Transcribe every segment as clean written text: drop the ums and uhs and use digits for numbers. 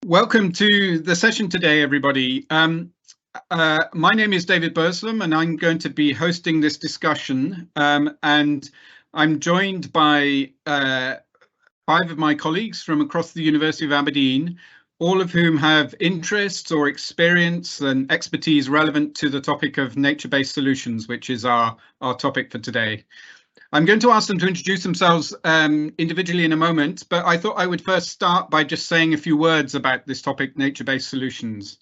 Welcome to the session today, everybody. My name is David Burslem, and I'm going to be hosting this discussion. And I'm joined by 5 of my colleagues from across the University of Aberdeen, all of whom have interests or experience and expertise relevant to the topic of nature-based solutions, which is our topic for today. I'm going to ask them to introduce themselves individually in a moment, but I thought I would first start by just saying a few words about this topic, nature-based solutions,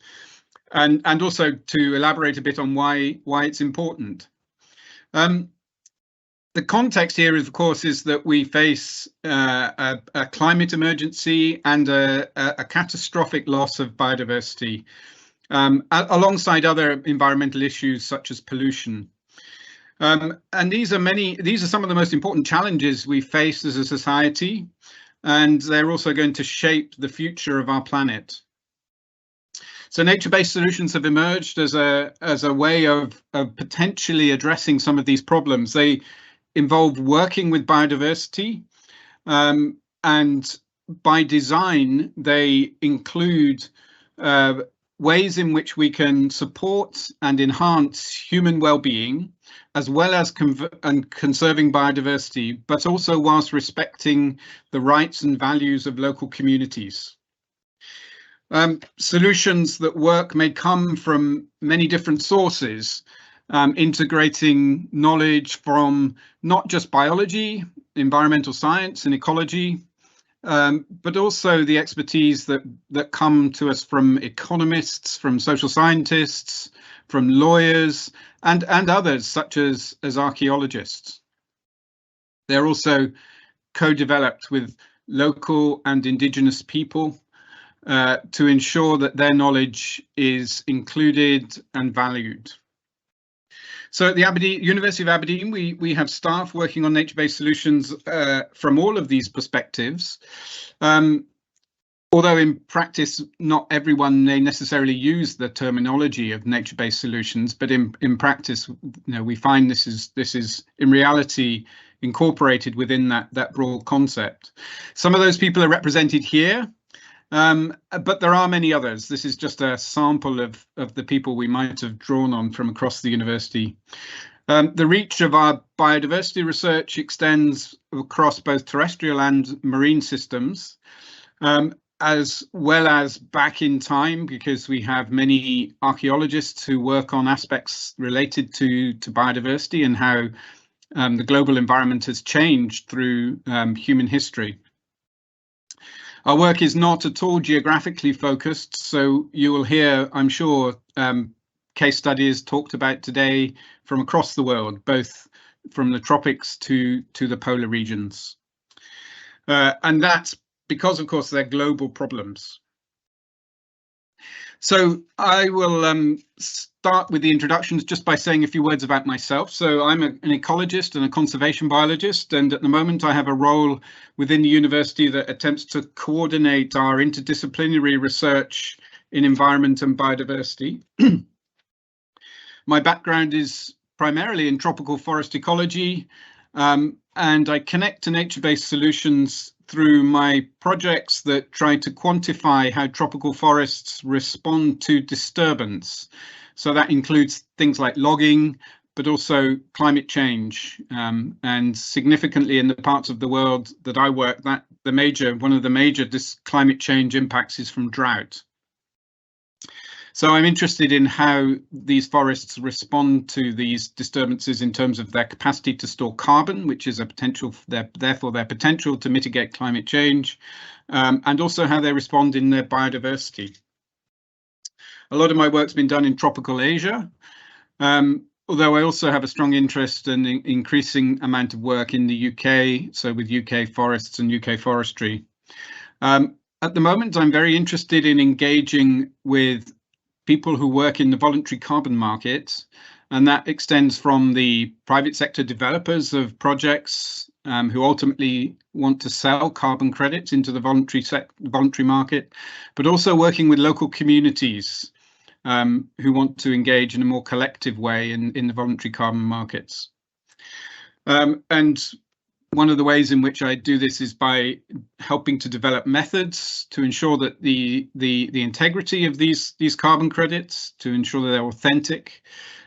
and also to elaborate a bit on why it's important. The context here, of course, is that we face a climate emergency and a catastrophic loss of biodiversity, alongside other environmental issues such as pollution. And these are some of the most important challenges we face as a society, and they're also going to shape the future of our planet. So nature-based solutions have emerged as a way of potentially addressing some of these problems. They involve working with biodiversity, and by design, they include ways in which we can support and enhance human well-being, as well as conserving biodiversity, but also whilst respecting the rights and values of local communities. Solutions that work may come from many different sources, integrating knowledge from not just biology, environmental science and ecology, but also the expertise that come to us from economists, from social scientists, from lawyers, and others such as archaeologists. They're also co-developed with local and indigenous people to ensure that their knowledge is included and valued. So at the University of Aberdeen, we have staff working on nature-based solutions from all of these perspectives. Although in practice, not everyone may necessarily use the terminology of nature-based solutions, but in practice, we find this is in reality incorporated within that broad concept. Some of those people are represented here, but there are many others. This is just a sample of the people we might have drawn on from across the university. The reach of our biodiversity research extends across both terrestrial and marine systems, as well as back in time, because we have many archaeologists who work on aspects related to biodiversity and how the global environment has changed through human history. Our work is not at all geographically focused, so you will hear, I'm sure, case studies talked about today from across the world, both from the tropics to the polar regions. And that's because, of course, they're global problems. So I will start with the introductions just by saying a few words about myself. So I'm an ecologist and a conservation biologist, and at the moment I have a role within the university that attempts to coordinate our interdisciplinary research in environment and biodiversity. My background is primarily in tropical forest ecology, and I connect to nature-based solutions through my projects that try to quantify how tropical forests respond to disturbance. So that includes things like logging, but also climate change, and significantly in the parts of the world that I work, one of the major climate change impacts is from drought. So I'm interested in how these forests respond to these disturbances in terms of their capacity to store carbon, which is therefore their potential to mitigate climate change, and also how they respond in their biodiversity. A lot of my work's been done in tropical Asia, although I also have a strong interest in increasing amount of work in the UK, so with UK forests and UK forestry. At the moment, I'm very interested in engaging with people who work in the voluntary carbon market, and that extends from the private sector developers of projects who ultimately want to sell carbon credits into the voluntary market, but also working with local communities who want to engage in a more collective way in the voluntary carbon markets. And one of the ways in which I do this is by helping to develop methods to ensure that the integrity of these carbon credits, to ensure that they're authentic,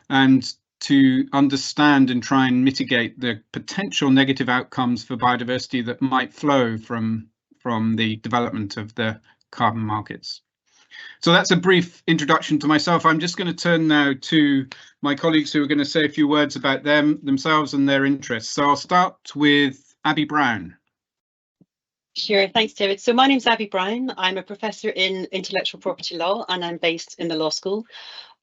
and to understand and try and mitigate the potential negative outcomes for biodiversity that might flow from the development of the carbon markets. So that's a brief introduction to myself. I'm just going to turn now to my colleagues who are going to say a few words about themselves and their interests. So I'll start with Abby Brown. Sure, thanks, David. So my name's Abby Brown. I'm a professor in intellectual property law, and I'm based in the law school.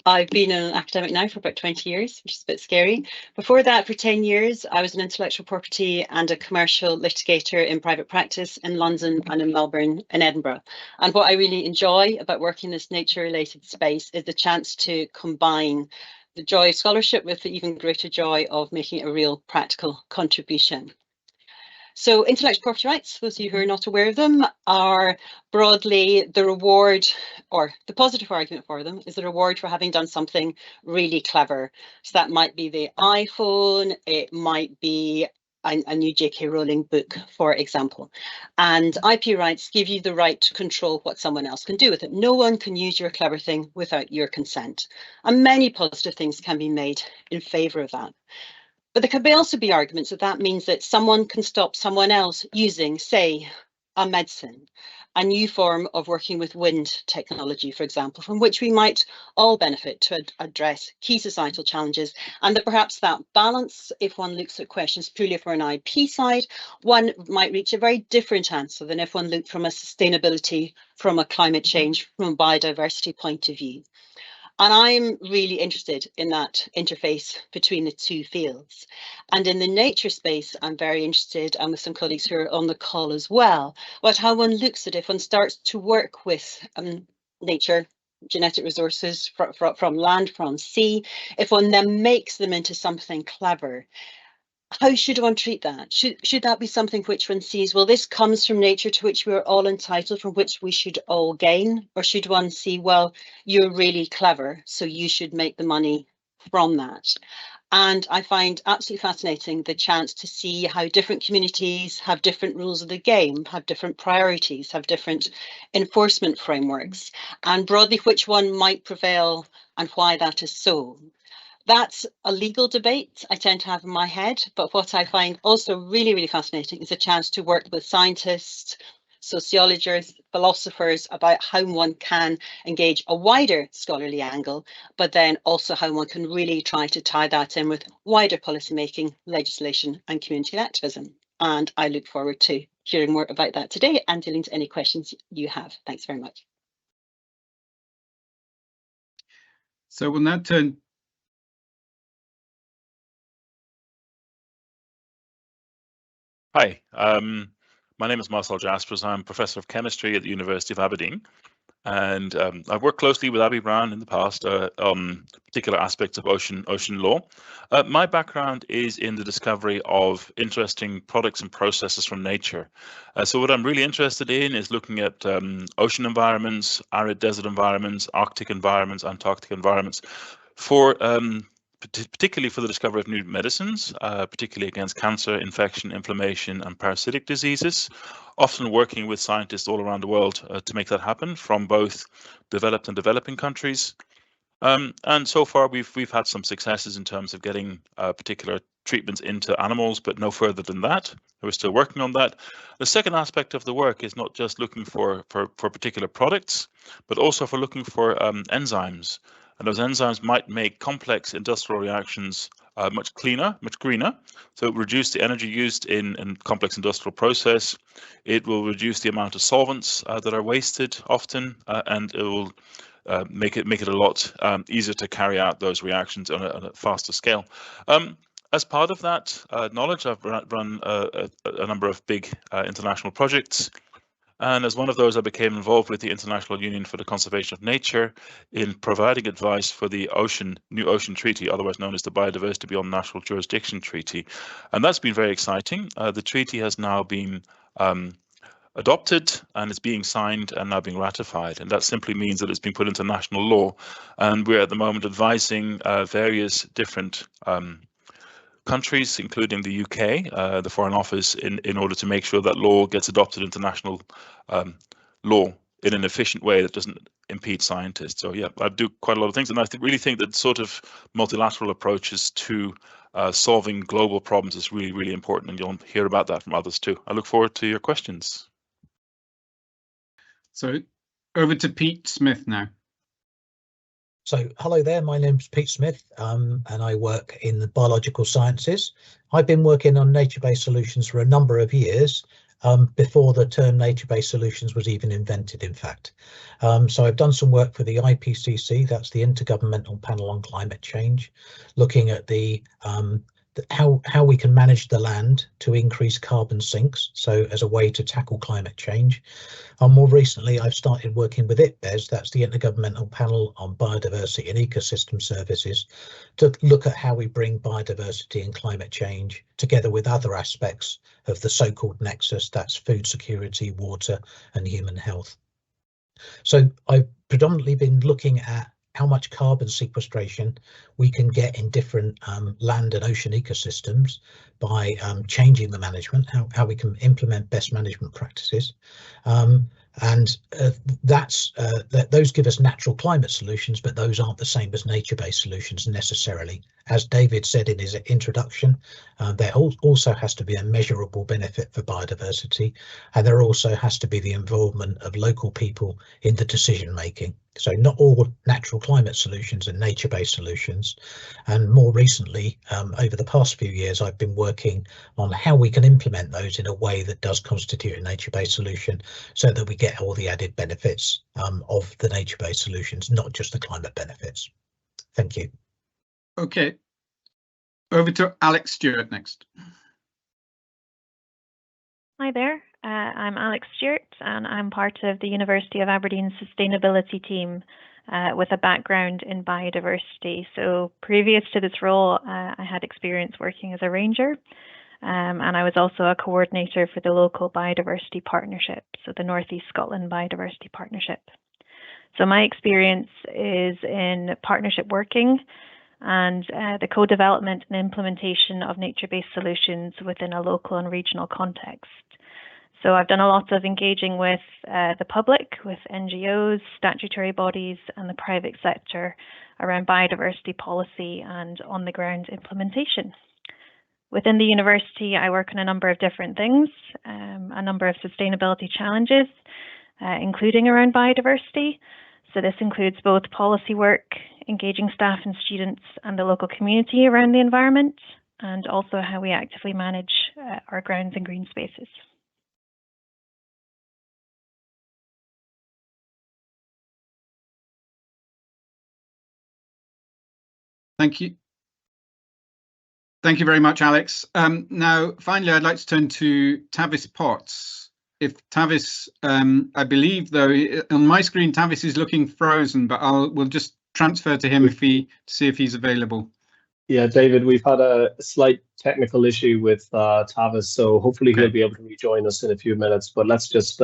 I've been an academic now for about 20 years, which is a bit scary. Before that, for 10 years, I was an intellectual property and a commercial litigator in private practice in London and in Melbourne and Edinburgh. And what I really enjoy about working in this nature-related space is the chance to combine the joy of scholarship with the even greater joy of making a real practical contribution. So intellectual property rights, those of you who are not aware of them, are broadly the reward, or the positive argument for them is the reward for having done something really clever. So that might be the iPhone, it might be a new J.K. Rowling book, for example. And IP rights give you the right to control what someone else can do with it. No one can use your clever thing without your consent. And many positive things can be made in favour of that. But there could also be arguments that that means that someone can stop someone else using, say, a medicine, a new form of working with wind technology, for example, from which we might all benefit to address key societal challenges, and that perhaps that balance, if one looks at questions purely from an IP side, one might reach a very different answer than if one looked from a sustainability, from a climate change, from a biodiversity point of view. And I'm really interested in that interface between the two fields. And in the nature space, I'm very interested, and with some colleagues who are on the call as well, about how one looks at if one starts to work with nature, genetic resources from land, from sea, if one then makes them into something clever. How should one treat that? Should that be something which one sees, well, this comes from nature to which we're all entitled, from which we should all gain? Or should one see, well, you're really clever, so you should make the money from that? And I find absolutely fascinating the chance to see how different communities have different rules of the game, have different priorities, have different enforcement frameworks, and broadly which one might prevail and why that is so. That's a legal debate I tend to have in my head, but what I find also really, really fascinating is a chance to work with scientists, sociologists, philosophers about how one can engage a wider scholarly angle, but then also how one can really try to tie that in with wider policymaking, legislation and community activism. And I look forward to hearing more about that today and dealing to any questions you have. Thanks very much. So we'll now turn. Hi, my name is Marcel Jaspers. I'm Professor of Chemistry at the University of Aberdeen, and I've worked closely with Abby Brown in the past on particular aspects of ocean law. My background is in the discovery of interesting products and processes from nature. So what I'm really interested in is looking at ocean environments, arid desert environments, Arctic environments, Antarctic environments, for particularly for the discovery of new medicines, particularly against cancer, infection, inflammation, and parasitic diseases, often working with scientists all around the world to make that happen from both developed and developing countries. And so far, we've had some successes in terms of getting particular treatments into animals, but no further than that. We're still working on that. The second aspect of the work is not just looking for particular products, but also for looking for enzymes. And those enzymes might make complex industrial reactions much cleaner, much greener. So it will reduce the energy used in complex industrial process. It will reduce the amount of solvents that are wasted often, and it will make it a lot easier to carry out those reactions on a faster scale. As part of that knowledge, I've run a number of big international projects. And as one of those, I became involved with the International Union for the Conservation of Nature in providing advice for the New Ocean Treaty, otherwise known as the Biodiversity Beyond National Jurisdiction Treaty. And that's been very exciting. The treaty has now been adopted and it's being signed and now being ratified. And that simply means that it's been put into national law. And we're at the moment advising various different countries, including the UK, the Foreign Office, in order to make sure that law gets adopted into national law in an efficient way that doesn't impede scientists. So yeah, I do quite a lot of things, and I really think that sort of multilateral approaches to solving global problems is really, really important, and you'll hear about that from others too. I look forward to your questions. So over to Pete Smith now. So hello there, my name's Pete Smith, and I work in the biological sciences. I've been working on nature-based solutions for a number of years, before the term nature-based solutions was even invented, in fact. So I've done some work for the IPCC, that's the Intergovernmental Panel on Climate Change, looking at how we can manage the land to increase carbon sinks, so as a way to tackle climate change. More recently, I've started working with IPBES, that's the Intergovernmental Panel on Biodiversity and Ecosystem Services, to look at how we bring biodiversity and climate change together with other aspects of the so-called nexus, that's food security, water and human health. So I've predominantly been looking at how much carbon sequestration we can get in different land and ocean ecosystems by changing the management, how we can implement best management practices. Those give us natural climate solutions, but those aren't the same as nature-based solutions necessarily. As David said in his introduction, there also has to be a measurable benefit for biodiversity, and there also has to be the involvement of local people in the decision making. So not all natural climate solutions are nature-based solutions. And more recently, over the past few years, I've been working on how we can implement those in a way that does constitute a nature-based solution, so that we get all the added benefits of the nature-based solutions, not just the climate benefits. Thank you. Okay, over to Alex Stewart next. Hi there, I'm Alex Stewart, and I'm part of the University of Aberdeen sustainability team with a background in biodiversity. So previous to this role, I had experience working as a ranger, and I was also a coordinator for the local biodiversity partnership, so the North East Scotland Biodiversity Partnership. So my experience is in partnership working and the co-development and implementation of nature-based solutions within a local and regional context. So I've done a lot of engaging with the public, with NGOs, statutory bodies and the private sector around biodiversity policy and on-the-ground implementation. Within the university, I work on a number of different things, a number of sustainability challenges, including around biodiversity. So this includes both policy work, engaging staff and students and the local community around the environment, and also how we actively manage our grounds and green spaces. Thank you. Thank you very much, Alex. Now, finally, I'd like to turn to Tavis Potts. If Tavis, I believe, though, on my screen, Tavis is looking frozen, but we'll just transfer to him see if he's available. Yeah, David, we've had a slight technical issue with Tavis, so hopefully he'll be able to rejoin us in a few minutes. But let's just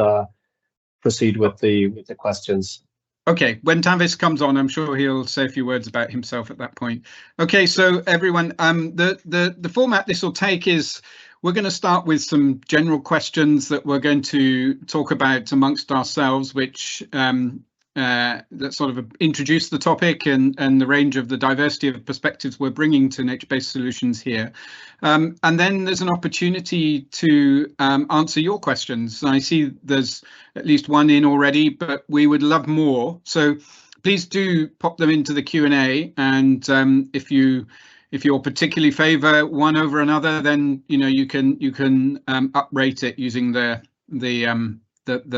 proceed with the questions. Okay, when Tavis comes on, I'm sure he'll say a few words about himself at that point. Okay, so everyone, the format this will take is we're going to start with some general questions that we're going to talk about amongst ourselves, which that sort of introduce the topic and the range of the diversity of perspectives we're bringing to nature-based solutions here. And then there's an opportunity to answer your questions. I see there's at least one in already, but we would love more. So please do pop them into the Q&A, and if you're particularly favour one over another, then you can uprate it using the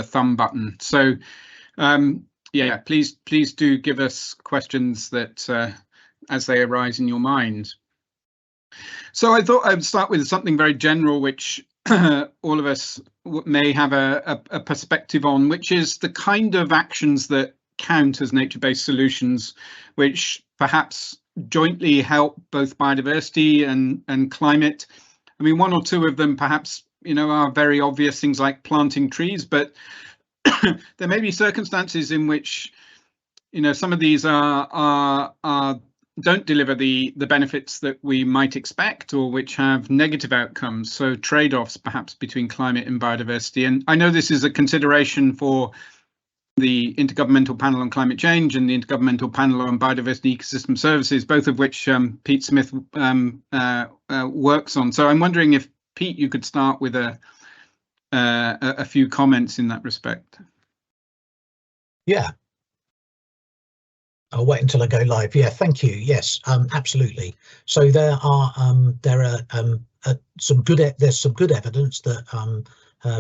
thumb button. So yeah, please do give us questions that as they arise in your mind. So I thought I'd start with something very general, which all of us may have a perspective on, which is the kind of actions that count as nature-based solutions, which perhaps jointly help both biodiversity and climate. I mean, one or two of them perhaps are very obvious, things like planting trees, but there may be circumstances in which some of these are don't deliver the benefits that we might expect, or which have negative outcomes. So trade-offs perhaps between climate and biodiversity. And I know this is a consideration for the Intergovernmental Panel on Climate Change and the Intergovernmental Panel on Biodiversity Ecosystem Services, both of which Pete Smith works on. So I'm wondering if, Pete, you could start with a few comments in that respect. Yeah. I'll wait until I go live. Yeah, thank you. Yes, absolutely. So there are some good evidence that,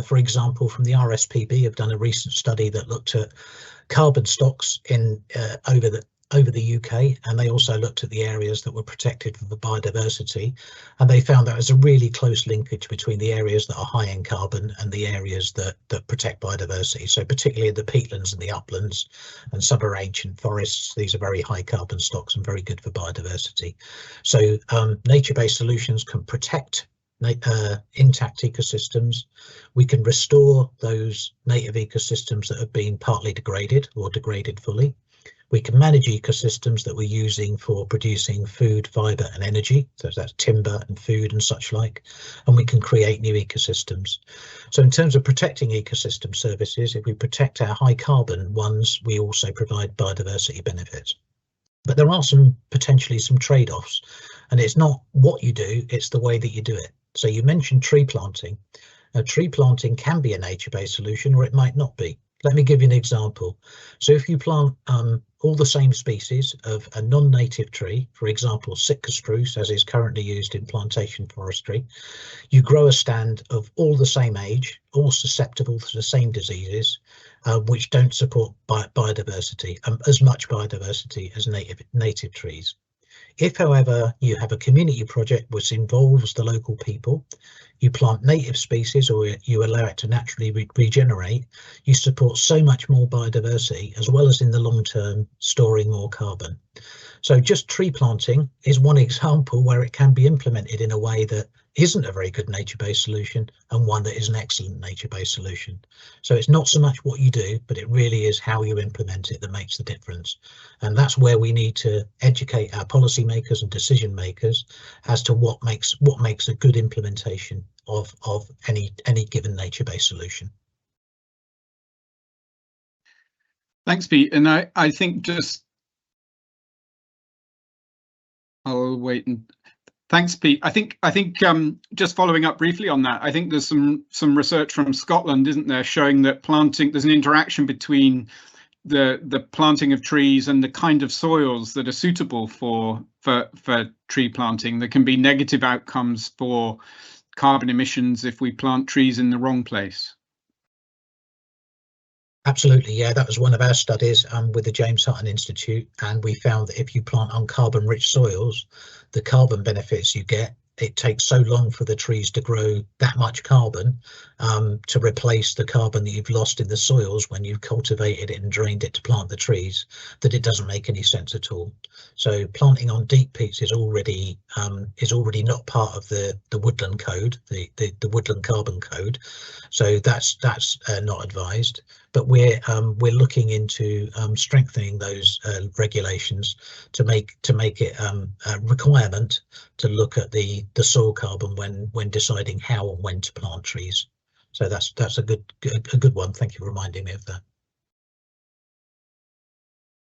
for example, from the RSPB have done a recent study that looked at carbon stocks in over the UK, and they also looked at the areas that were protected for the biodiversity, and they found that there's a really close linkage between the areas that are high in carbon and the areas that protect biodiversity. So particularly the peatlands and the uplands and subancient forests, these are very high carbon stocks and very good for biodiversity. So nature-based solutions can protect intact ecosystems. We can restore those native ecosystems that have been partly degraded or degraded fully. We can manage ecosystems that we're using for producing food, fibre and energy, so that's timber and food and such like, and we can create new ecosystems. So in terms of protecting ecosystem services, if we protect our high carbon ones, we also provide biodiversity benefits. But there are potentially some trade-offs, and it's not what you do, it's the way that you do it. So you mentioned tree planting. Tree planting can be a nature-based solution, or it might not be. Let me give you an example. So if you plant all the same species of a non-native tree, for example, Sitka spruce, as is currently used in plantation forestry, you grow a stand of all the same age, all susceptible to the same diseases, which don't support biodiversity, as much biodiversity as native trees. If, however, you have a community project which involves the local people, you plant native species or you allow it to naturally regenerate, you support so much more biodiversity, as well as in the long term storing more carbon. So just tree planting is one example where it can be implemented in a way that isn't a very good nature-based solution, and one that is an excellent nature-based solution. So it's not so much what you do, but it really is how you implement it that makes the difference. And that's where we need to educate our policymakers and decision makers as to what makes a good implementation of any given nature-based solution. Thanks, Pete. And I think I'll wait and thanks, Pete. I think just following up briefly on that, I think there's some research from Scotland, isn't there, showing that there's an interaction between the planting of trees and the kind of soils that are suitable for tree planting. There can be negative outcomes for carbon emissions if we plant trees in the wrong place. Absolutely, yeah, that was one of our studies with the James Hutton Institute, and we found that if you plant on carbon-rich soils, the carbon benefits you get, it takes so long for the trees to grow that much carbon to replace the carbon that you've lost in the soils when you've cultivated it and drained it to plant the trees, that it doesn't make any sense at all. So planting on deep peats is already not part of the woodland code, the woodland carbon code. So that's not advised. But we're looking into strengthening those regulations to make it a requirement to look at the soil carbon when deciding how and when to plant trees. So that's a good one. Thank you for reminding me of that.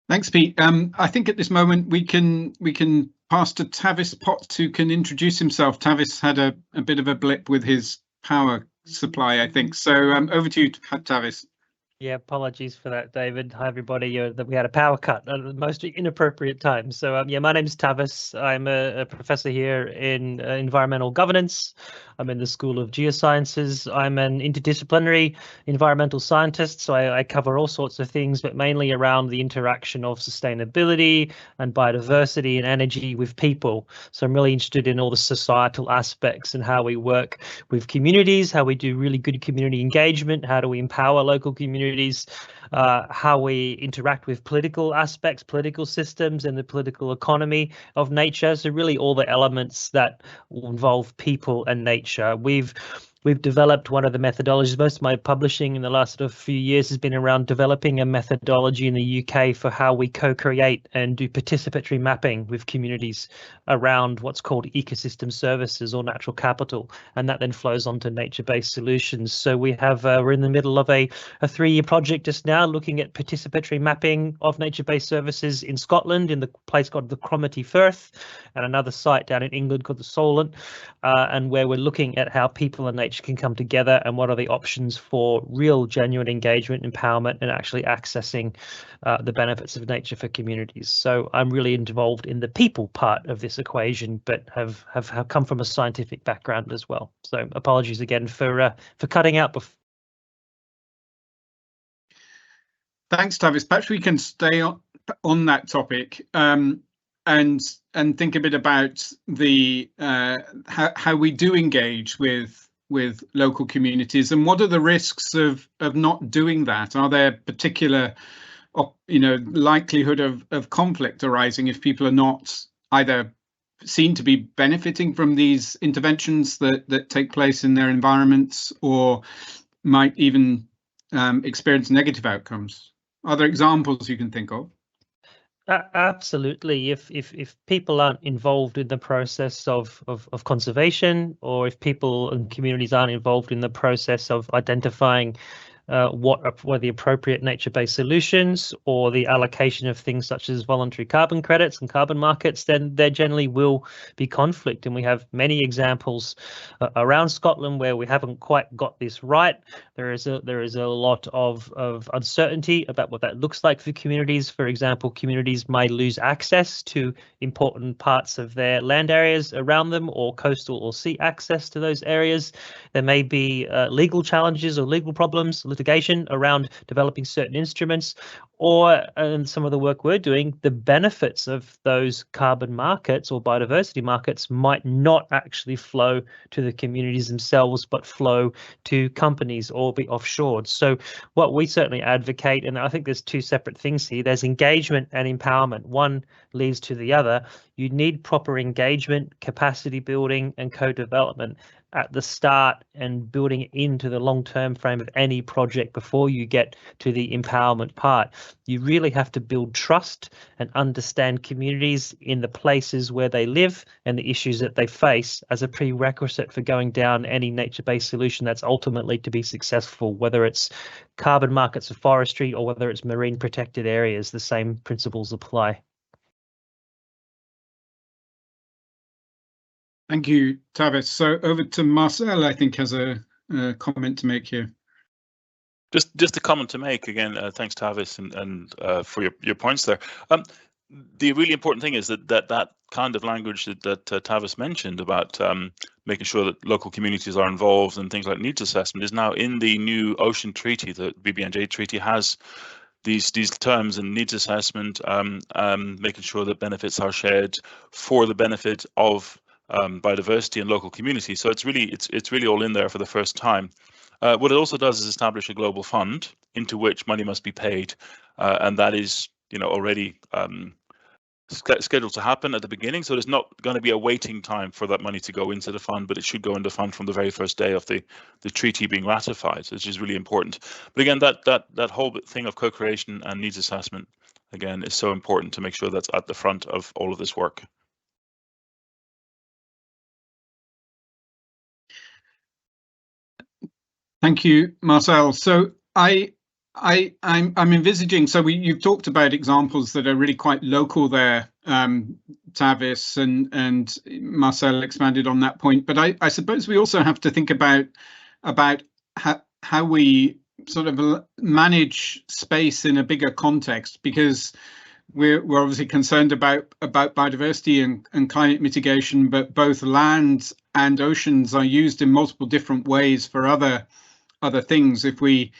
Thanks, Pete. I think at this moment we can pass to Tavis Potts, who can introduce himself. Tavis had a bit of a blip with his power supply, I think. So over to you, Tavis. Yeah, apologies for that, David. Hi, everybody. That we had a power cut at the most inappropriate time. So, yeah, my name's Tavis. I'm a professor here in environmental governance. I'm in the School of Geosciences. I'm an interdisciplinary environmental scientist, so I cover all sorts of things, but mainly around the interaction of sustainability and biodiversity and energy with people. So I'm really interested in all the societal aspects and how we work with communities, how we do really good community engagement, how do we empower local communities, how we interact with political aspects, political systems and the political economy of nature. So really all the elements that involve people and nature. We've we've developed one of the methodologies. Most of my publishing in the last sort of few years has been around developing a methodology in the UK for how we co-create and do participatory mapping with communities around what's called ecosystem services or natural capital, and that then flows onto nature-based solutions. So we have we're in the middle of a 3-year project just now looking at participatory mapping of nature-based services in Scotland, in the place called the Cromarty Firth, and another site down in England called the Solent, and where we're looking at how people and nature can come together and what are the options for real genuine engagement, empowerment, and actually accessing the benefits of nature for communities. So I'm really involved in the people part of this equation, but have come from a scientific background as well. So apologies again for cutting out before. Thanks, Tavis. Perhaps we can stay on that topic and think a bit about the how we do engage with local communities, and what are the risks of not doing that? Are there particular likelihood of conflict arising if people are not either seen to be benefiting from these interventions that take place in their environments, or might even experience negative outcomes? Are there examples you can think of? Absolutely. If people aren't involved in the process of conservation, or if people and communities aren't involved in the process of identifying what are the appropriate nature-based solutions, or the allocation of things such as voluntary carbon credits and carbon markets, then there generally will be conflict. And we have many examples around Scotland where we haven't quite got this right. There is a lot of uncertainty about what that looks like for communities. For example, communities may lose access to important parts of their land areas around them, or coastal or sea access to those areas. There may be legal challenges or legal problems, litigation around developing certain instruments, or some of the work we're doing, the benefits of those carbon markets or biodiversity markets might not actually flow to the communities themselves, but flow to companies or be offshored. So what we certainly advocate, and I think there's two separate things here, there's engagement and empowerment. One leads to the other. You need proper engagement, capacity building, and co-development at the start, and building into the long-term frame of any project before you get to the empowerment part. You really have to build trust and understand communities in the places where they live and the issues that they face as a prerequisite for going down any nature-based solution that's ultimately to be successful, whether it's carbon markets of forestry or whether it's marine protected areas. The same principles apply. Thank you, Tavis. So over to Marcel, I think, has a comment to make here. Just a comment to make again. Thanks, Tavis, and for your points there. The really important thing is that kind of language that Tavis mentioned about making sure that local communities are involved and things like needs assessment is now in the new Ocean Treaty. The BBNJ Treaty has these terms and needs assessment, making sure that benefits are shared for the benefit of biodiversity and local community. So it's really all in there for the first time. What it also does is establish a global fund into which money must be paid, and that is already scheduled to happen at the beginning. So there's not going to be a waiting time for that money to go into the fund, but it should go into the fund from the very first day of the treaty being ratified, which is really important. But again, that whole thing of co-creation and needs assessment again is so important to make sure that's at the front of all of this work. Thank you, Marcel. So I'm envisaging. So you've talked about examples that are really quite local there, Tavis, and Marcel expanded on that point. But I suppose we also have to think about how we sort of manage space in a bigger context, because we're obviously concerned about biodiversity and climate mitigation, but both land and oceans are used in multiple different ways for other things. If we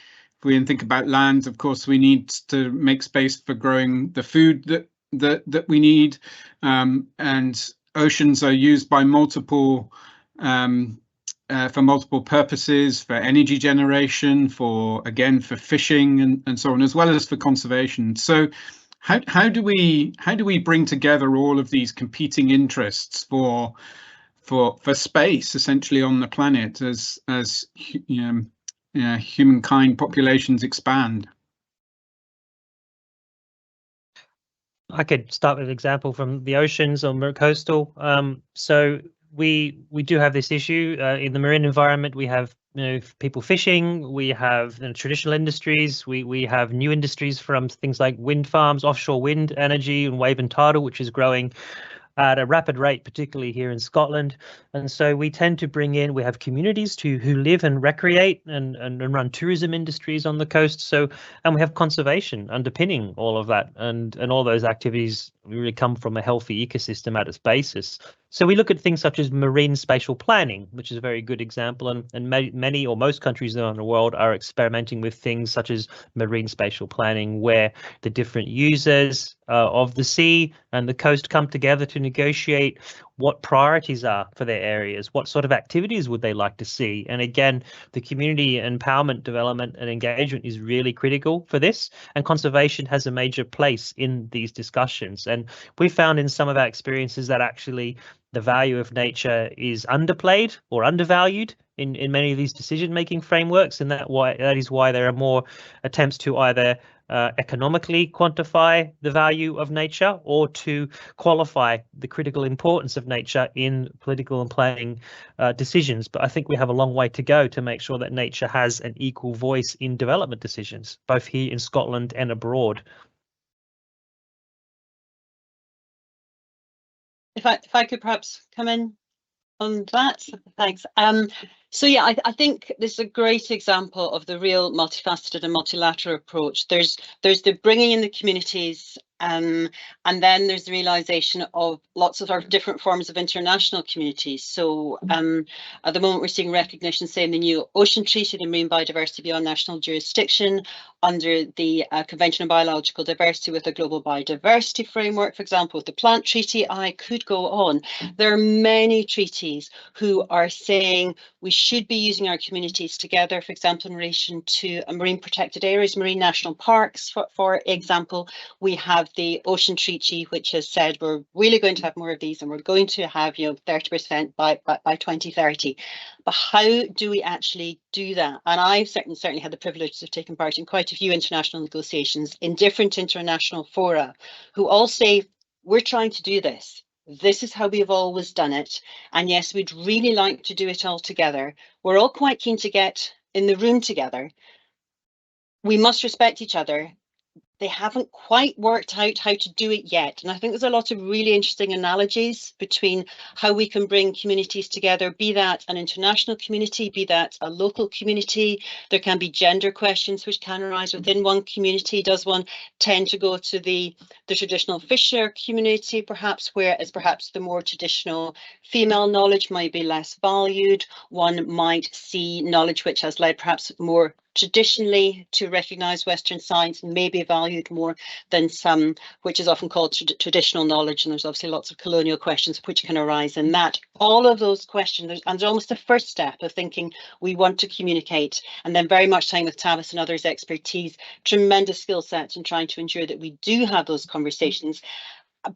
think about land, of course, we need to make space for growing the food that we need, and oceans are used by multiple for multiple purposes, for energy generation, for fishing and so on, as well as for conservation. So how do we bring together all of these competing interests for space essentially on the planet as humankind populations expand. I could start with an example from the oceans or coastal. So we do have this issue in the marine environment. We have people fishing. We have traditional industries. We have new industries from things like wind farms, offshore wind energy, and wave and tidal, which is growing at a rapid rate, particularly here in Scotland. And so we tend to bring in, we have communities who live and recreate and run tourism industries on the coast. So, and we have conservation underpinning all of that, and all those activities really come from a healthy ecosystem at its basis. So we look at things such as marine spatial planning, which is a very good example, and many or most countries around the world are experimenting with things such as marine spatial planning, where the different users of the sea and the coast come together to negotiate what priorities are for their areas, what sort of activities would they like to see. And again, the community empowerment, development and engagement is really critical for this, and conservation has a major place in these discussions. And we found in some of our experiences that actually the value of nature is underplayed or undervalued in many of these decision-making frameworks, and that is why there are more attempts to either economically quantify the value of nature or to qualify the critical importance of nature in political and planning decisions. But I think we have a long way to go to make sure that nature has an equal voice in development decisions, both here in Scotland and abroad. If I could perhaps come in on that, thanks. So yeah, I think this is a great example of the real multifaceted and multilateral approach. There's the bringing in the communities, and then there's the realization of lots of sort of different forms of international communities. So at the moment we're seeing recognition, say, in the new Ocean Treaty, the marine biodiversity beyond national jurisdiction, under the Convention on Biological Diversity with the Global Biodiversity Framework, for example, with the Plant Treaty. I could go on. There are many treaties who are saying we should be using our communities together, for example, in relation to marine protected areas, marine national parks, for example. We have the Ocean Treaty, which has said we're really going to have more of these, and we're going to have 30% by 2030. But how do we actually do that? And I've certainly had the privilege of taking part in quite a few international negotiations in different international fora, who all say we're trying to do this. This is how we've always done it. And yes, we'd really like to do it all together. We're all quite keen to get in the room together. We must respect each other. They haven't quite worked out how to do it yet. And I think there's a lot of really interesting analogies between how we can bring communities together, be that an international community, be that a local community. There can be gender questions which can arise within one community. Does one tend to go to the traditional fisher community, perhaps, whereas perhaps the more traditional female knowledge might be less valued? One might see knowledge which has led perhaps more traditionally to recognise Western science may be valued more than some, which is often called traditional knowledge. And there's obviously lots of colonial questions which can arise in that. All of those questions, and there's almost a first step of thinking we want to communicate, and then very much time with Tavis and others' expertise, tremendous skill sets in trying to ensure that we do have those conversations.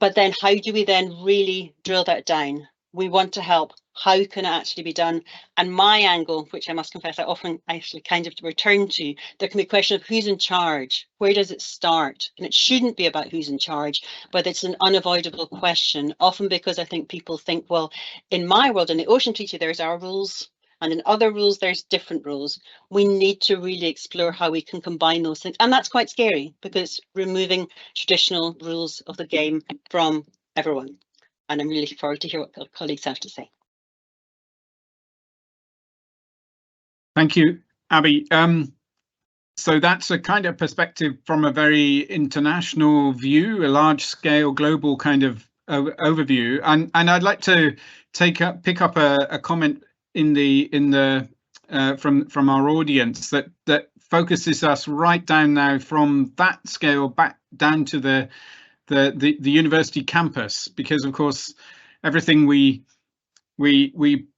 But then how do we then really drill that down? We want to help. How can it actually be done? And my angle, which I must confess I often actually kind of return to, there can be a question of who's in charge. Where does it start? And it shouldn't be about who's in charge, but it's an unavoidable question, often because I think people think, well, in my world, in the Ocean Treaty, there's our rules, and in other rules, there's different rules. We need to really explore how we can combine those things. And that's quite scary, because it's removing traditional rules of the game from everyone. And I'm really looking forward to hear what colleagues have to say. Thank you, Abby. So that's a kind of perspective from a very international view, a large-scale global kind of overview. And I'd like to pick up a comment from our audience that focuses us right down now from that scale back down to the university campus, because of course everything we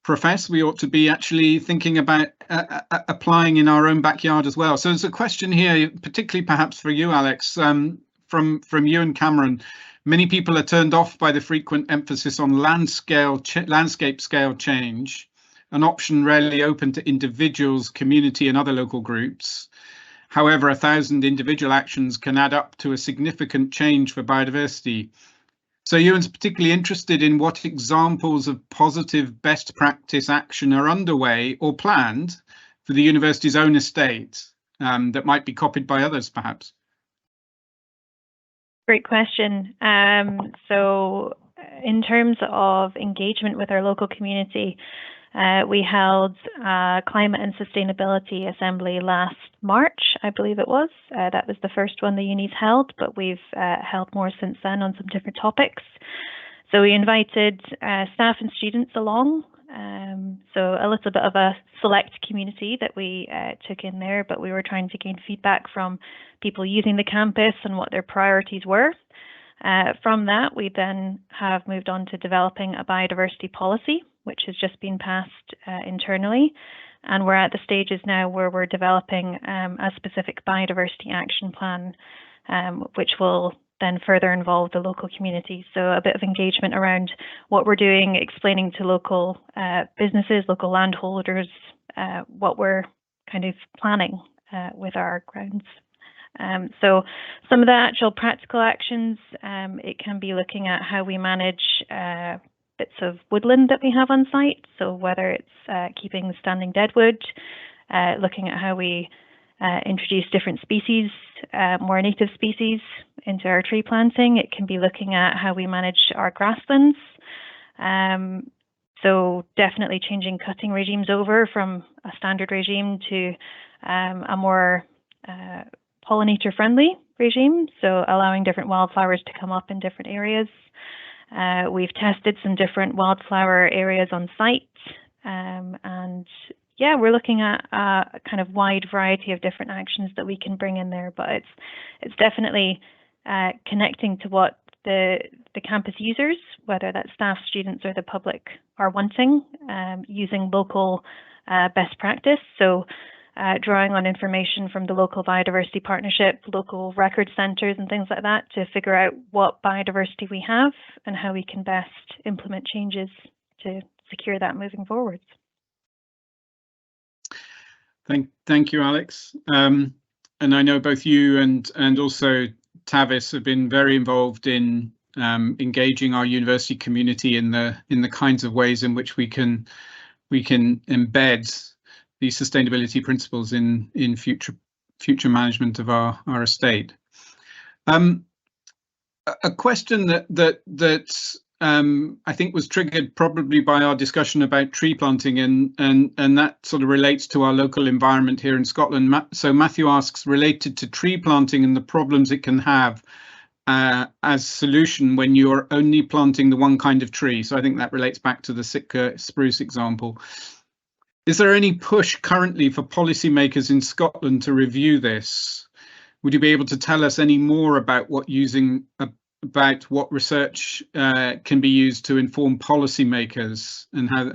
profess we ought to be actually thinking about applying in our own backyard as well. So there's a question here, particularly perhaps for you, Alex, from you and Cameron, many people are turned off by the frequent emphasis on landscape scale change, an option rarely open to individuals, community and other local groups. However, 1,000 individual actions can add up to a significant change for biodiversity. So Ewan's particularly interested in what examples of positive best practice action are underway or planned for the university's own estate that might be copied by others, perhaps. Great question. So in terms of engagement with our local community, we held a climate and sustainability assembly last March, I believe it was. That was the first one the uni's held, but we've held more since then on some different topics. So we invited staff and students along. So a little bit of a select community that we took in there, but we were trying to gain feedback from people using the campus and what their priorities were. From that, we then have moved on to developing a biodiversity policy, which has just been passed internally. And we're at the stages now where we're developing a specific biodiversity action plan, which will then further involve the local community. So a bit of engagement around what we're doing, explaining to local businesses, local landholders, what we're kind of planning with our grounds. So some of the actual practical actions, it can be looking at how we manage bits of woodland that we have on site. So whether it's keeping standing deadwood, looking at how we introduce different species, more native species into our tree planting. It can be looking at how we manage our grasslands. So definitely changing cutting regimes over from a standard regime to a more pollinator friendly regime. So allowing different wildflowers to come up in different areas. We've tested some different wildflower areas on site, and yeah, we're looking at a kind of wide variety of different actions that we can bring in there, but it's definitely connecting to what the campus users, whether that's staff, students, or the public, are wanting, using local best practice. So drawing on information from the local biodiversity partnership, local record centres and things like that to figure out what biodiversity we have and how we can best implement changes to secure that moving forwards. Thank you, Alex. And I know both you and also Tavis have been very involved in engaging our university community in the kinds of ways in which we can embed these sustainability principles in future management of our estate. A question that I think was triggered probably by our discussion about tree planting, and that sort of relates to our local environment here in Scotland. So Matthew asks, related to tree planting and the problems it can have as solution when you're only planting the one kind of tree. So I think that relates back to the Sitka spruce example. Is there any push currently for policymakers in Scotland to review this? Would you be able to tell us any more about what research can be used to inform policymakers, and how?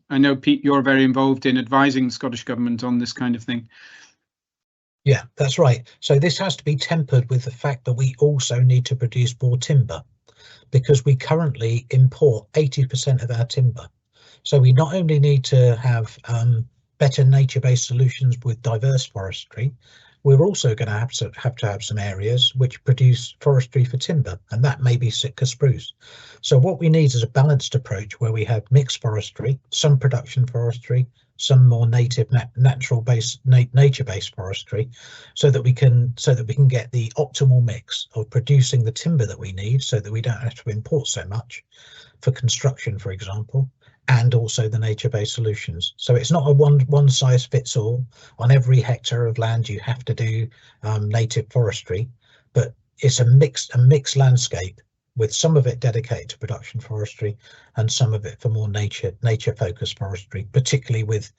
I know, Pete, you're very involved in advising the Scottish Government on this kind of thing. Yeah, that's right. So this has to be tempered with the fact that we also need to produce more timber, because we currently import 80% of our timber. So we not only need to have better nature-based solutions with diverse forestry, we're also going to have some areas which produce forestry for timber, and that may be Sitka spruce. So what we need is a balanced approach where we have mixed forestry, some production forestry, some more native nature-based forestry, so that we can get the optimal mix of producing the timber that we need, so that we don't have to import so much for construction, for example, and also the nature-based solutions. So it's not a one size fits all. On every hectare of land you have to do native forestry, but it's a mixed landscape, with some of it dedicated to production forestry and some of it for more nature focused forestry, particularly with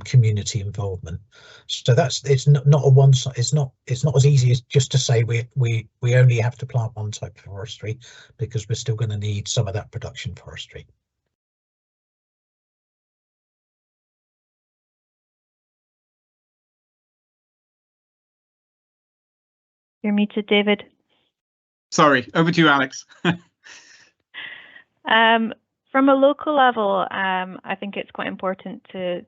community involvement. So it's not a one size. It's not as easy as just to say we only have to plant one type of forestry, because we're still going to need some of that production forestry. You're muted, David. Sorry, over to you, Alex. From a local level, I think it's quite important to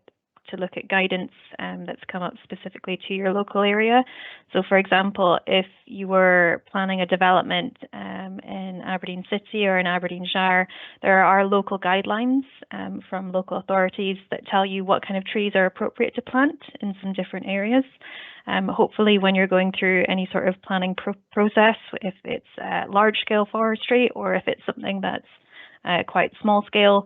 look at guidance that's come up specifically to your local area. So, for example, if you were planning a development in Aberdeen City or in Aberdeenshire, there are local guidelines from local authorities that tell you what kind of trees are appropriate to plant in some different areas. Hopefully, when you're going through any sort of planning process, if it's large-scale forestry or if it's something that's quite small scale,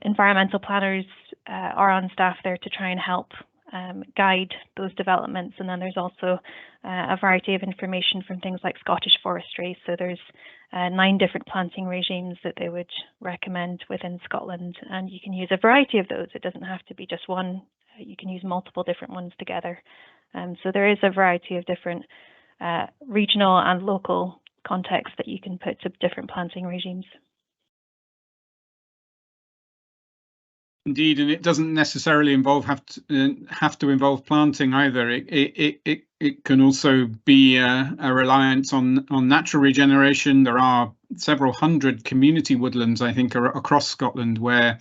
environmental planners are on staff there to try and help guide those developments. And then there's also a variety of information from things like Scottish Forestry. So there's 9 different planting regimes that they would recommend within Scotland, and you can use a variety of those. It doesn't have to be just one. You can use multiple different ones together. So there is a variety of different regional and local contexts that you can put to different planting regimes. Indeed, and it doesn't necessarily have to involve planting either. It can also be a reliance on natural regeneration. There are several hundred community woodlands, I think, across Scotland, where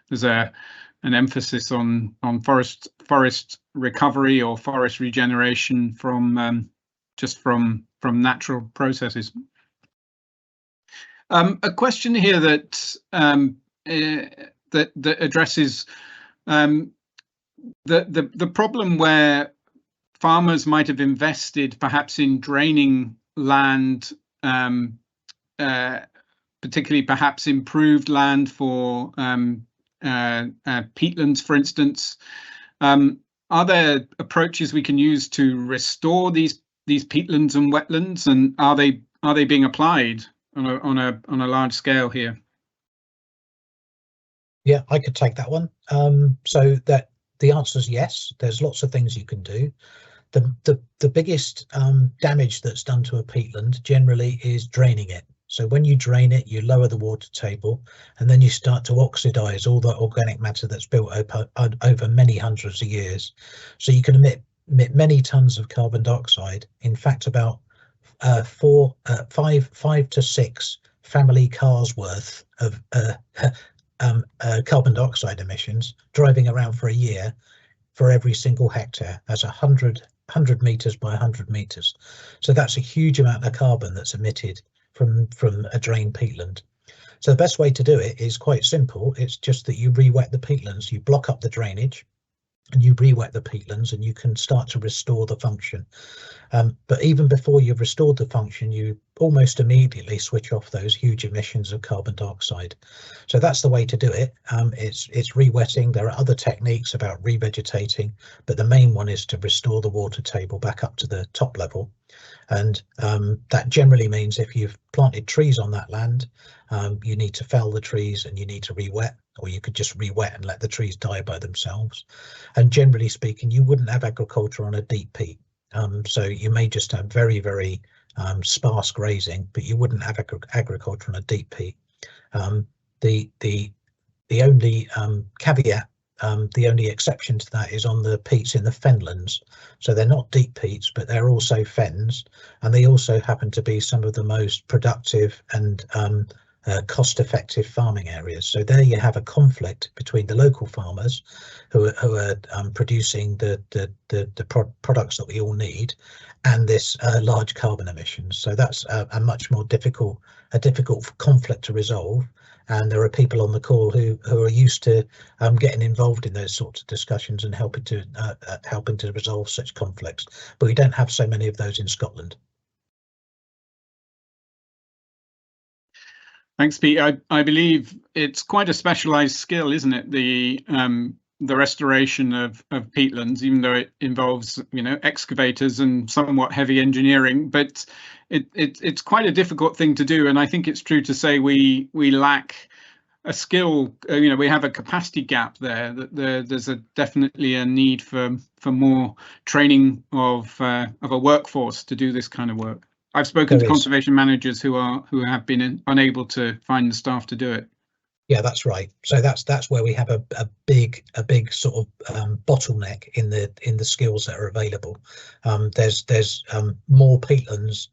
there's an emphasis on forest recovery or forest regeneration from natural processes. A question here that addresses the problem where farmers might have invested perhaps in draining land, particularly perhaps improved land for peatlands, for instance. Are there approaches we can use to restore these peatlands and wetlands, and are they being applied on a large scale here? Yeah, I could take that one. So that the answer is yes. There's lots of things you can do. The biggest damage that's done to a peatland generally is draining it. So when you drain it, you lower the water table, and then you start to oxidize all the organic matter that's built over many hundreds of years. So you can emit many tons of carbon dioxide. In fact, about 5 to 6 family cars worth of carbon dioxide emissions driving around for a year for every single hectare. That's 100 meters by 100 meters. So that's a huge amount of carbon that's emitted from a drained peatland. So the best way to do it is quite simple. It's just that you re-wet the peatlands, you block up the drainage, and you re-wet the peatlands, and you can start to restore the function. But even before you've restored the function, you almost immediately switch off those huge emissions of carbon dioxide. So that's the way to do it. It's re-wetting. There are other techniques about revegetating, but the main one is to restore the water table back up to the top level. And that generally means if you've planted trees on that land, you need to fell the trees and you need to re-wet, or you could just re-wet and let the trees die by themselves. And generally speaking, you wouldn't have agriculture on a deep peat. So you may just have very, very sparse grazing, but you wouldn't have agriculture on a deep peat. The only caveat, the only exception to that is on the peats in the fenlands. So they're not deep peats, but they're also fens, and they also happen to be some of the most productive and cost-effective farming areas. So there you have a conflict between the local farmers who are producing the products that we all need, and this large carbon emissions. So that's a much more difficult conflict to resolve. And there are people on the call who are used to getting involved in those sorts of discussions and helping to resolve such conflicts. But we don't have so many of those in Scotland. Thanks, Pete. I believe it's quite a specialised skill, isn't it? The restoration of peatlands, even though it involves, excavators and somewhat heavy engineering, but it's quite a difficult thing to do. And I think it's true to say we lack a skill. We have a capacity gap there. There's definitely a need for more training of a workforce to do this kind of work. I've spoken to conservation managers who have been unable to find the staff to do it. Yeah, that's right. So that's where we have a big sort of bottleneck in the skills that are available. There's more peatlands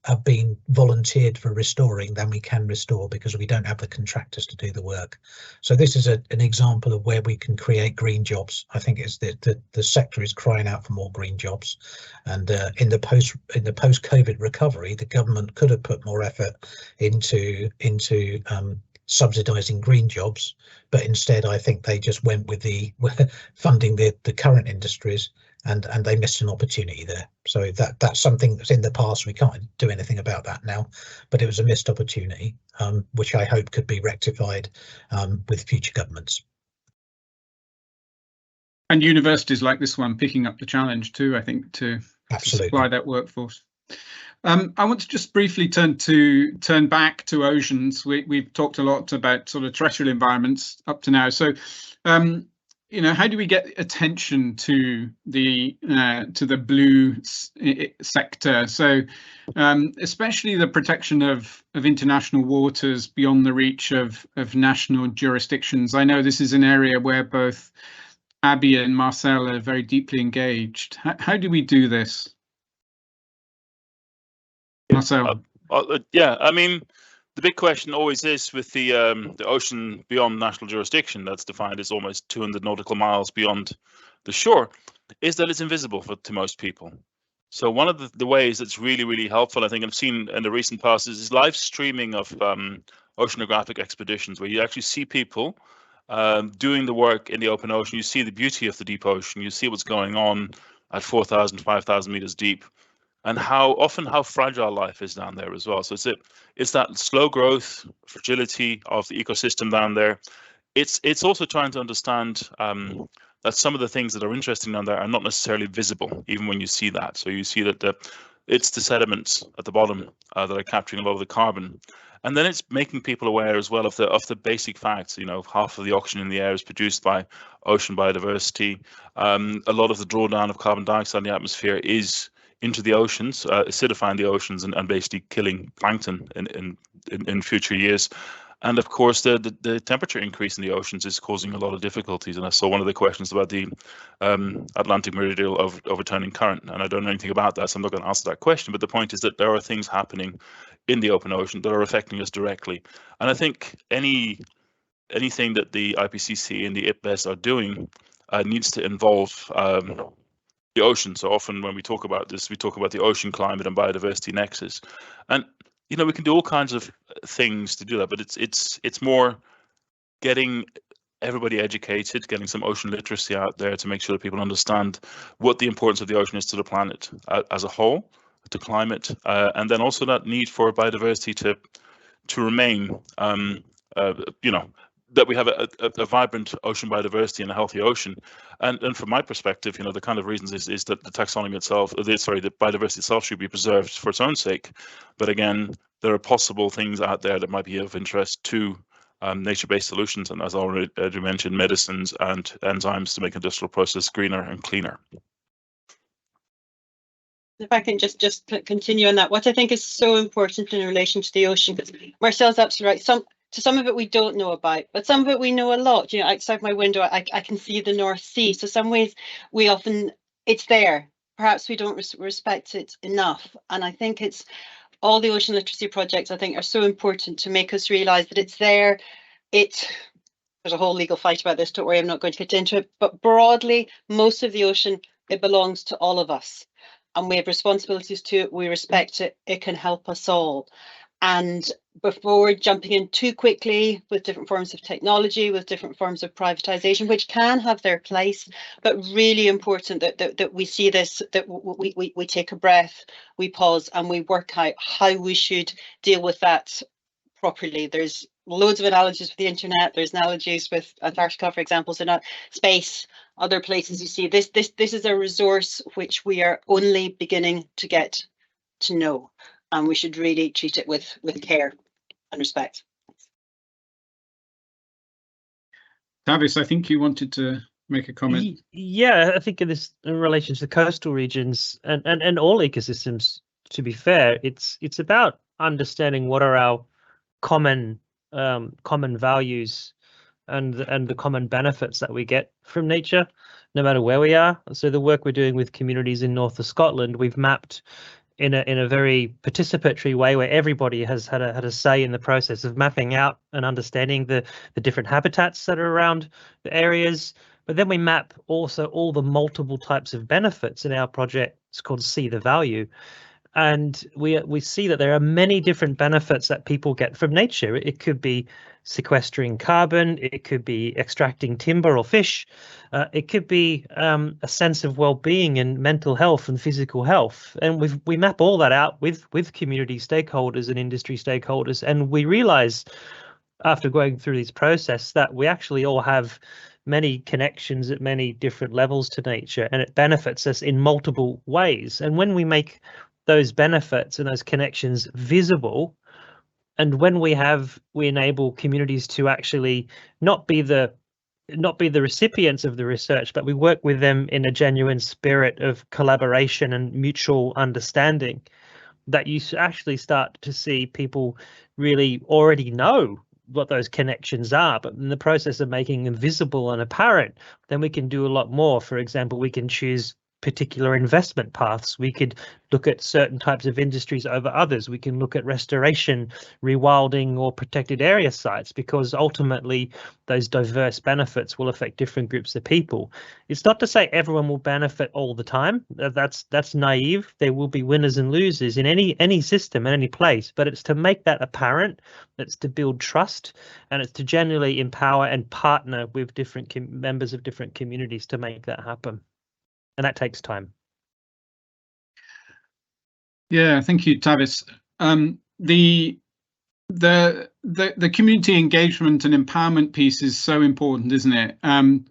have been volunteered for restoring than we can restore, because we don't have the contractors to do the work. So this is an example of where we can create green jobs. I think it's the sector is crying out for more green jobs, and in the post-COVID recovery, the government could have put more effort into subsidising green jobs, but instead I think they just went with the funding the current industries, and they missed an opportunity there. So that's something that's in the past. We can't do anything about that now, but it was a missed opportunity, which I hope could be rectified with future governments. And universities like this one picking up the challenge too, I think, to supply that workforce. I want to just briefly turn back to oceans. We've talked a lot about sort of terrestrial environments up to now. So, you know, how do we get attention to the blue sector? So, especially the protection of international waters beyond the reach of national jurisdictions. I know this is an area where both Abby and Marcel are very deeply engaged. How do we do this? Marcel. Yeah, I mean, the big question always is with the ocean beyond national jurisdiction, that's defined as almost 200 nautical miles beyond the shore, is that it's invisible to most people. So one of the ways that's really, really helpful, I think I've seen in the recent past, is live streaming of oceanographic expeditions, where you actually see people doing the work in the open ocean. You see the beauty of the deep ocean. You see what's going on at 4,000, 5,000 meters deep, and how fragile life is down there as well. So it's that slow growth, fragility of the ecosystem down there. It's also trying to understand that some of the things that are interesting down there are not necessarily visible, even when you see that. So you see that it's the sediments at the bottom that are capturing a lot of the carbon. And then it's making people aware as well of the basic facts. You know, half of the oxygen in the air is produced by ocean biodiversity. A lot of the drawdown of carbon dioxide in the atmosphere is into the oceans, acidifying the oceans and basically killing plankton in future years. And of course, the temperature increase in the oceans is causing a lot of difficulties. And I saw one of the questions about the Atlantic meridional overturning current, and I don't know anything about that, so I'm not going to answer that question. But the point is that there are things happening in the open ocean that are affecting us directly. And I think anything that the IPCC and the IPBES are doing needs to involve the ocean. So often when we talk about this, we talk about the ocean climate and biodiversity nexus. And you know, we can do all kinds of things to do that, but it's more getting everybody educated, getting some ocean literacy out there to make sure that people understand what the importance of the ocean is to the planet as a whole, to climate, and then also that need for biodiversity to remain, you know, that we have a vibrant ocean biodiversity and a healthy ocean. And from my perspective, you know, the kind of reasons is that the taxonomy itself, the biodiversity itself should be preserved for its own sake. But again, there are possible things out there that might be of interest to nature-based solutions, and as I already mentioned, medicines and enzymes to make industrial process greener and cleaner. If I can just continue on that, what I think is so important in relation to the ocean, because Marcel's absolutely right. Some of it we don't know about, but some of it we know a lot. You know, outside my window, I can see the North Sea. So some ways it's there. Perhaps we don't respect it enough. And I think it's all the ocean literacy projects, I think, are so important to make us realise that it's there. There's a whole legal fight about this. Don't worry, I'm not going to get into it. But broadly, most of the ocean, it belongs to all of us. And we have responsibilities to it. We respect it. It can help us all. And before jumping in too quickly with different forms of technology, with different forms of privatization, which can have their place, but really important that we see this, that we take a breath, we pause, and we work out how we should deal with that properly. There's loads of analogies with the internet. There's analogies with Antarctica, for example, so not space, other places you see. This is a resource which we are only beginning to get to know. And we should really treat it with care and respect. Tavis, I think you wanted to make a comment. Yeah, I think in relation to coastal regions and all ecosystems, to be fair, it's about understanding what are our common values and the common benefits that we get from nature, no matter where we are. So the work we're doing with communities in north of Scotland, we've mapped in a very participatory way, where everybody has had a say in the process of mapping out and understanding the different habitats that are around the areas. But then we map also all the multiple types of benefits in our project. It's called See the Value. And we see that there are many different benefits that people get from nature. It could be sequestering carbon, it could be extracting timber or fish, it could be a sense of well-being and mental health and physical health. And we map all that out with community stakeholders and industry stakeholders, and we realize after going through this process that we actually all have many connections at many different levels to nature, and it benefits us in multiple ways. And when we make those benefits and those connections visible, and when we enable communities to actually not be the recipients of the research, but we work with them in a genuine spirit of collaboration and mutual understanding, that you actually start to see people really already know what those connections are, but in the process of making them visible and apparent, then we can do a lot more. For example, we can choose particular investment paths. We could look at certain types of industries over others. We can look at restoration, rewilding, or protected area sites, because ultimately those diverse benefits will affect different groups of people. It's not to say everyone will benefit all the time. That's naive. There will be winners and losers in any system, in any place, but it's to make that apparent. It's to build trust, and it's to genuinely empower and partner with different members of different communities to make that happen. And that takes time. Yeah, thank you, Tavis. The community engagement and empowerment piece is so important, isn't it? And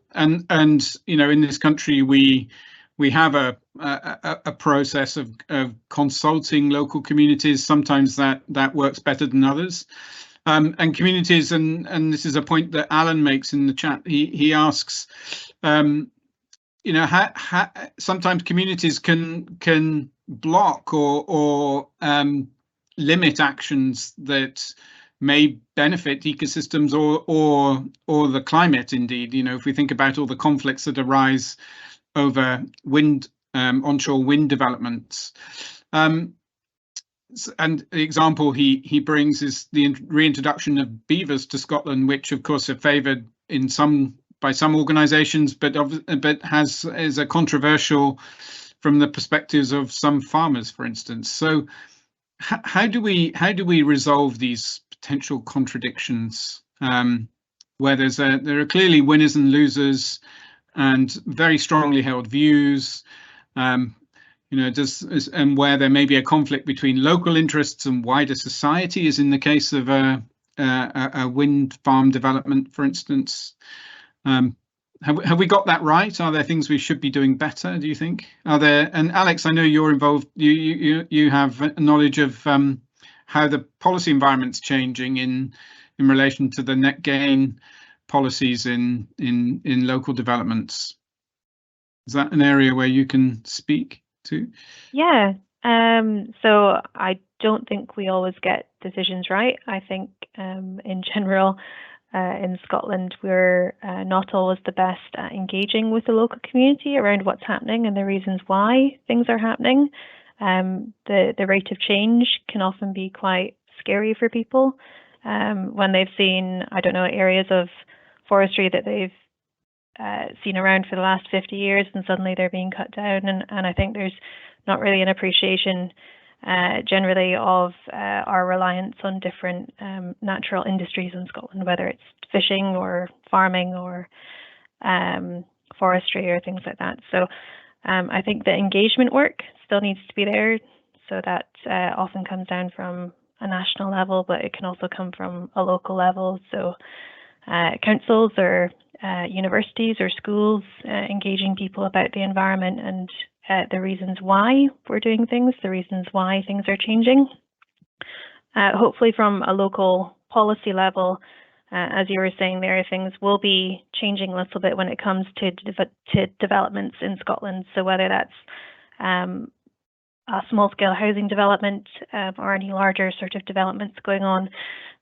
you know, in this country, we have a process of consulting local communities. Sometimes that works better than others. And communities, and this is a point that Alan makes in the chat. He asks, you know, sometimes communities can block or limit actions that may benefit ecosystems or the climate. Indeed, you know, if we think about all the conflicts that arise over onshore wind developments. And the example he brings is the reintroduction of beavers to Scotland, which of course are favoured by some organisations, but is a controversial from the perspectives of some farmers, for instance. So how do we resolve these potential contradictions where there are clearly winners and losers and very strongly held views, you know, and where there may be a conflict between local interests and wider society, as in the case of a wind farm development, for instance. Have we got that right? Are there things we should be doing better, do you think? Are there, and Alex, I know you're involved, you have knowledge of how the policy environment's changing in relation to the net gain policies in local developments. Is that an area where you can speak to? Yeah, so I don't think we always get decisions right. I think in general, in Scotland, we're not always the best at engaging with the local community around what's happening and the reasons why things are happening. The rate of change can often be quite scary for people when they've seen, I don't know, areas of forestry that they've seen around for the last 50 years, and suddenly they're being cut down. And I think there's not really an appreciation generally of our reliance on different natural industries in Scotland, whether it's fishing or farming or forestry or things like that. So I think the engagement work still needs to be there. So that often comes down from a national level, but it can also come from a local level. So councils or universities or schools engaging people about the environment and the reasons why we're doing things, the reasons why things are changing. Hopefully from a local policy level, as you were saying there, things will be changing a little bit when it comes to developments in Scotland. So whether that's a small-scale housing development or any larger sort of developments going on,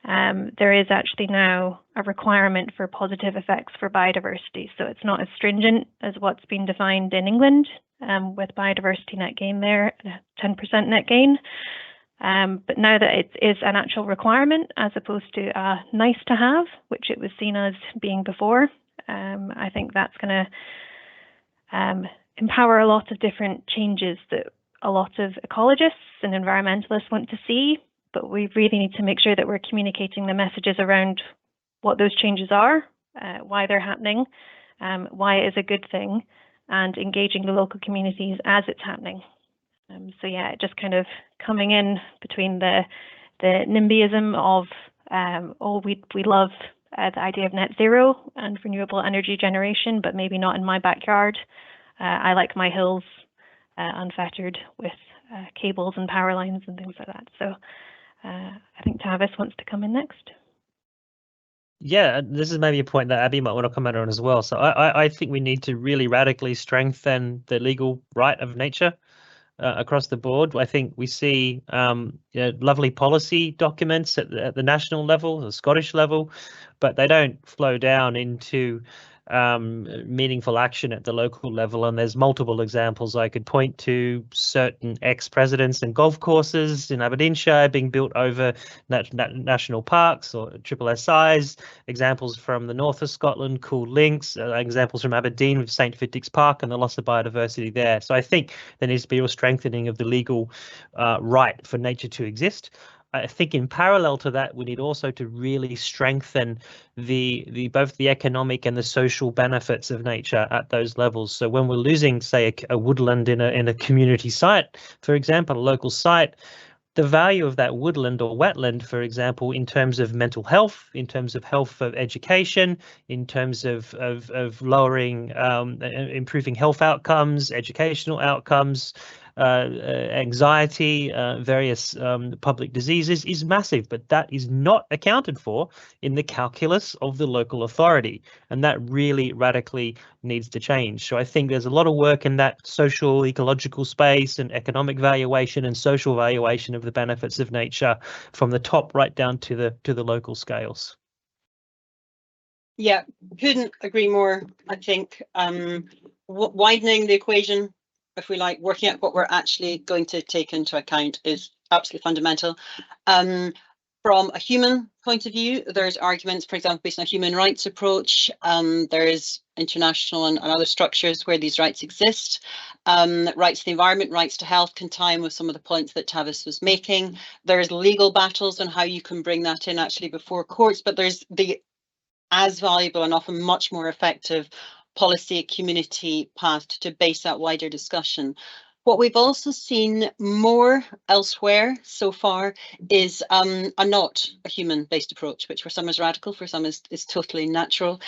there is actually now a requirement for positive effects for biodiversity. So it's not as stringent as what's been defined in England with biodiversity net gain there, 10% net gain. But now that it is an actual requirement as opposed to nice to have, which it was seen as being before, I think that's going to empower a lot of different changes that a lot of ecologists and environmentalists want to see. But we really need to make sure that we're communicating the messages around what those changes are, why they're happening, why it is a good thing, and engaging the local communities as it's happening. So yeah, just kind of coming in between the NIMBYism of, we love the idea of net zero and renewable energy generation, but maybe not in my backyard. I like my hills unfettered with cables and power lines and things like that. So I think Tavis wants to come in next. Yeah, this is maybe a point that Abby might want to comment on as well. So I think we need to really radically strengthen the legal right of nature across the board. I think we see lovely policy documents at the national level, the Scottish level, but they don't flow down into meaningful action at the local level. And there's multiple examples I could point to: certain ex-presidents and golf courses in Aberdeenshire being built over national parks or SSIs, examples from the north of Scotland, Cool Links, examples from Aberdeen with St Fittick's Park and the loss of biodiversity there. So I think there needs to be a strengthening of the legal right for nature to exist. I think in parallel to that, we need also to really strengthen the both the economic and the social benefits of nature at those levels. So when we're losing, say, a woodland in a community site, for example, a local site, the value of that woodland or wetland, for example, in terms of mental health, in terms of health of education, in terms of lowering, improving health outcomes, educational outcomes, anxiety, various public diseases, is massive, but that is not accounted for in the calculus of the local authority, and that really radically needs to change. So I think there's a lot of work in that social ecological space and economic valuation and social valuation of the benefits of nature from the top right down to the local scales. Yeah, couldn't agree more. I think widening the equation, if we like, working out what we're actually going to take into account is absolutely fundamental. From a human point of view, there's arguments, for example, based on a human rights approach. There's international and other structures where these rights exist. Rights to the environment, rights to health can tie in with some of the points that Tavis was making. There's legal battles on how you can bring that in actually before courts, but there's the as valuable and often much more effective policy community path to base that wider discussion. What we've also seen more elsewhere so far is a not a human-based approach, which for some is radical, for some is totally natural.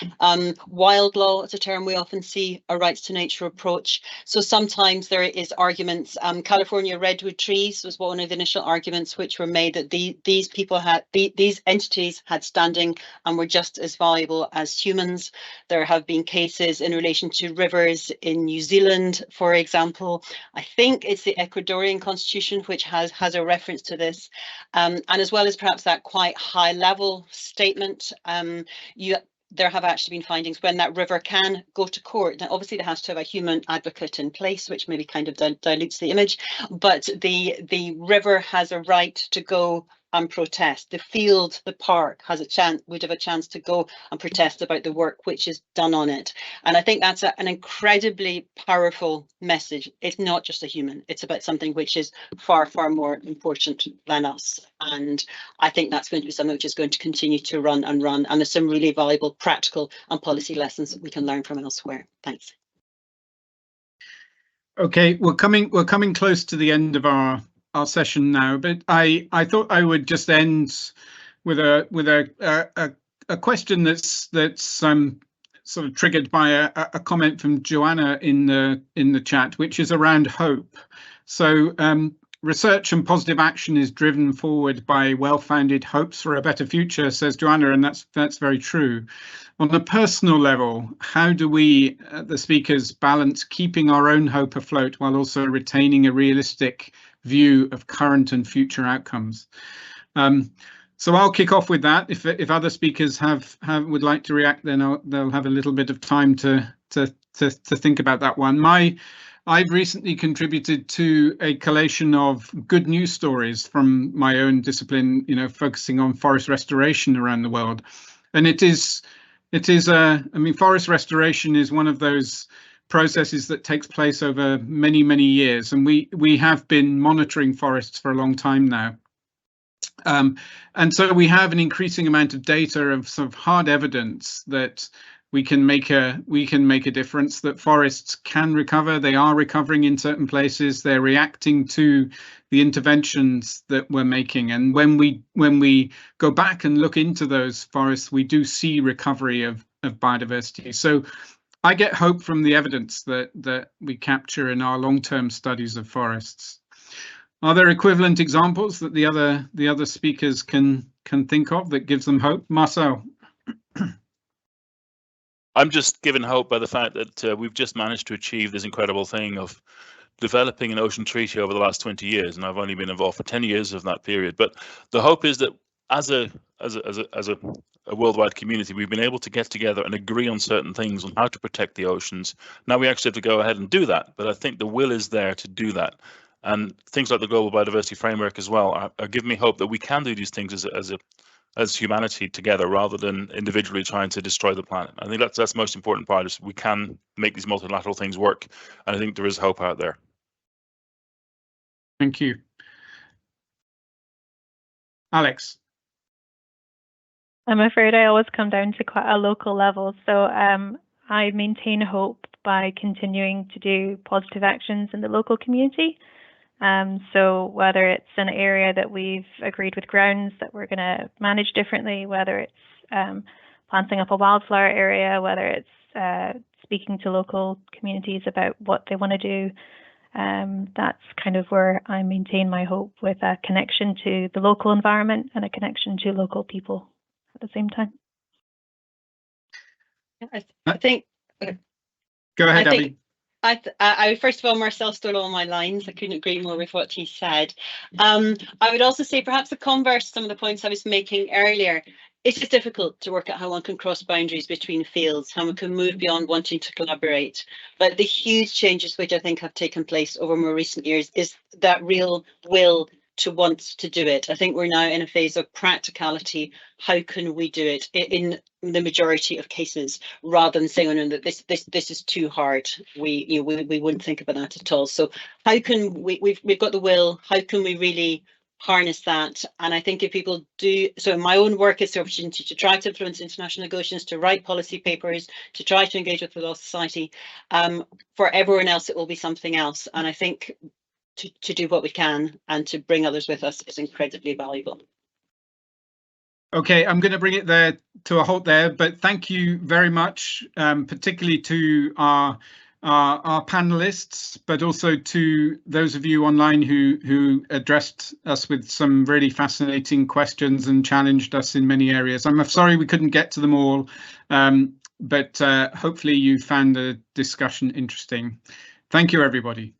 Wild law is a term we often see, a rights to nature approach. So sometimes there is arguments. California redwood trees was one of the initial arguments which were made, that these entities had standing and were just as valuable as humans. There have been cases in relation to rivers in New Zealand, for example. I think it's the Ecuadorian constitution which has a reference to this, and as well as perhaps that quite high level statement, there have actually been findings when that river can go to court. Now, obviously, there has to have a human advocate in place, which maybe kind of dilutes the image, but the river has a right to go and protest. The field, the park would have a chance to go and protest about the work which is done on it. And I think that's an incredibly powerful message. It's not just a human, it's about something which is far, far more important than us. And I think that's going to be something which is going to continue to run. And there's some really valuable practical and policy lessons that we can learn from elsewhere. Thanks. Okay, we're coming close to the end of our session now, but I thought I would just end with a question that's sort of triggered by a comment from Joanna in the chat, which is around hope. So research and positive action is driven forward by well-founded hopes for a better future, says Joanna, and that's very true. On a personal level, how do we, the speakers, balance keeping our own hope afloat while also retaining a realistic view of current and future outcomes? So I'll kick off with that. If other speakers would like to react, then they'll have a little bit of time to think about that one. I've recently contributed to a collation of good news stories from my own discipline, focusing on forest restoration around the world. And I mean, forest restoration is one of those processes that takes place over many, many years. And we have been monitoring forests for a long time now. And so we have an increasing amount of data of sort of hard evidence that we can make a difference, that forests can recover. They are recovering in certain places. They're reacting to the interventions that we're making. And when we go back and look into those forests, we do see recovery of biodiversity. So I get hope from the evidence that we capture in our long-term studies of forests. Are there equivalent examples that the other speakers can think of that gives them hope? Marcel. I'm just given hope by the fact that we've just managed to achieve this incredible thing of developing an ocean treaty over the last 20 years, and I've only been involved for 10 years of that period. But the hope is that as a worldwide community, we've been able to get together and agree on certain things on how to protect the oceans. Now we actually have to go ahead and do that, but I think the will is there to do that. And things like the Global Biodiversity Framework as well are giving me hope that we can do these things as humanity together, rather than individually trying to destroy the planet. I think that's the most important part, is we can make these multilateral things work, and I think there is hope out there. Thank you. Alex. I'm afraid I always come down to quite a local level, so I maintain hope by continuing to do positive actions in the local community. So whether it's an area that we've agreed with grounds that we're going to manage differently, whether it's planting up a wildflower area, whether it's speaking to local communities about what they want to do, that's kind of where I maintain my hope, with a connection to the local environment and a connection to local people at the same time. I think. Go ahead, Abby. I first of all, Marcel stole all my lines. I couldn't agree more with what he said. I would also say perhaps the converse, some of the points I was making earlier. It's just difficult to work out how one can cross boundaries between fields, how one can move beyond wanting to collaborate. But the huge changes which I think have taken place over more recent years is that real will to want to do it. I think we're now in a phase of practicality. How can we do it in the majority of cases, rather than saying, oh, no, this is too hard. We wouldn't think about that at all. So how can we've got the will? How can we really harness that? And I think if people do so, in my own work, it's the opportunity to try to influence international negotiations, to write policy papers, to try to engage with the law society. For everyone else, it will be something else. And I think to do what we can and to bring others with us is incredibly valuable. Okay, I'm going to bring it there to a halt there, but thank you very much, particularly to our panelists, but also to those of you online who addressed us with some really fascinating questions and challenged us in many areas. I'm sorry we couldn't get to them all, but hopefully you found the discussion interesting. Thank you, everybody.